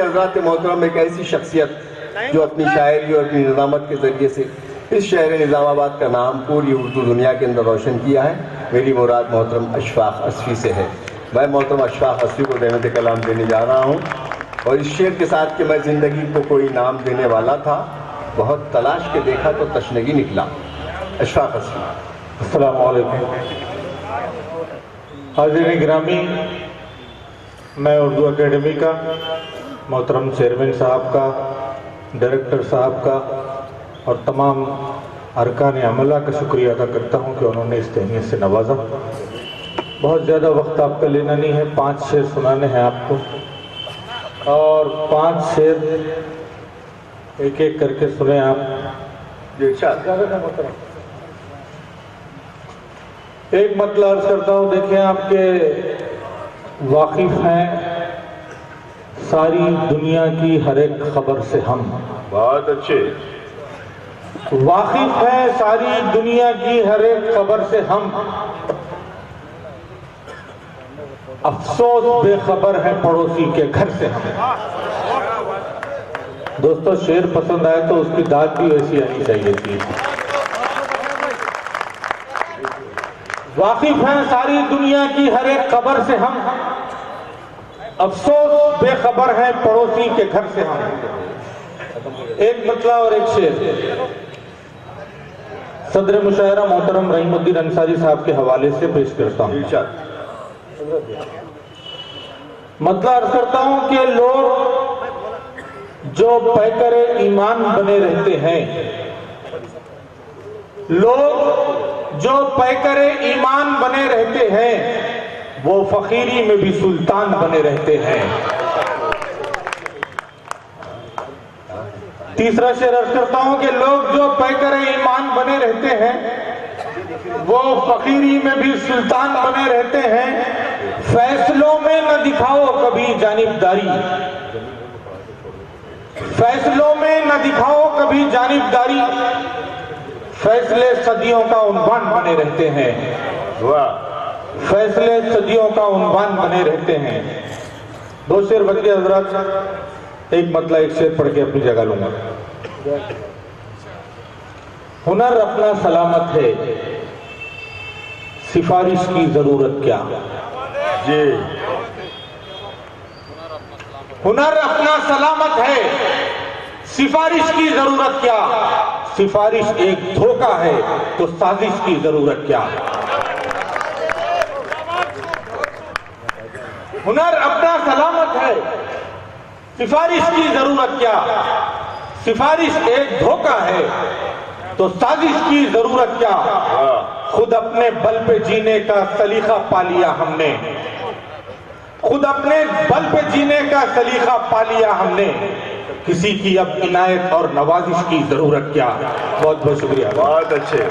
हज़रात मोहतरम एक ऐसी शख्सियत जो अपनी शायरी और अपनी निज़ामत के ज़रिए से इस शहर निज़ामाबाद का नाम पूरी उर्दू दुनिया के अंदर रोशन किया है। मेरी मुराद मोहतरम अशफाक असफ़ी से है। मैं मोहतरम अशफाक असफ़ी को रहमत कलाम देने जा रहा हूँ और इस शेर के साथ कि मैं ज़िंदगी को कोई नाम देने वाला था, बहुत तलाश के देखा तो तशनगी निकला। अशफाक असफ़ी। अस्सलाम वालेकुम। हाज़िरीन गिरामी, मैं उर्दू एकेडमी का मोहतरम चेयरमैन साहब का, डायरेक्टर साहब का और तमाम अरकान अमला का शुक्रिया अदा करता हूं कि उन्होंने इस तहनीत से नवाजा। बहुत ज़्यादा वक्त आपका लेना नहीं है, 5 शेर सुनाने हैं आपको और 5 शेर एक एक करके सुने आप। एक मतलब अर्ज करता हूँ, देखिए आपके वाकिफ हैं सारी दुनिया की हर एक खबर से हम। बहुत अच्छे। वाकिफ है सारी दुनिया की हर एक खबर से हम, अफसोस बेखबर है पड़ोसी के घर से हम। दोस्तों, शेर पसंद आए तो उसकी दाद भी वैसी आनी चाहिए थी। वाकिफ है सारी दुनिया की हर एक खबर से हम, अफसोस बेखबर है पड़ोसी के घर से हम। एक मतला और एक शेर सदर मुशायरा मोहतरम रहीमुद्दीन अंसारी साहब के हवाले से पेश करता हूँ। मतलब अर्ज करता हूँ कि लोग जो पैकरे ईमान बने रहते हैं, लोग जो पैकरे ईमान बने रहते हैं, वो फकीरी में भी सुल्तान बने रहते हैं। तीसरा शेर अर्ज करता हूं कि लोग जो पैकरे ईमान बने रहते हैं, वो फकीरी में भी सुल्तान बने रहते हैं। फैसलों में न दिखाओ कभी जानिबदारी, फैसलों में न दिखाओ कभी जानिबदारी, फैसले सदियों का उन्वान बने रहते हैं। फैसले सदियों का उन्वान बने रहते हैं। 2 शेर बन गए हजरात, एक मतलब एक शेर पढ़ के अपनी जगह लूंगा। हुनर अपना सलामत है, सिफारिश की जरूरत क्या। जी, हुनर अपना सलामत है, सिफारिश की जरूरत क्या। सिफारिश एक धोखा है तो साजिश की जरूरत क्या। हुनर अपना सलामत है, सिफारिश की जरूरत क्या। सिफारिश एक धोखा है तो साजिश की जरूरत क्या। खुद अपने बल पे जीने का सलीका पा लिया हमने, खुद अपने बल पे जीने का सलीका पा लिया हमने, किसी की अब इनायत और नवाजिश की जरूरत क्या। बहुत बहुत शुक्रिया। बहुत अच्छे।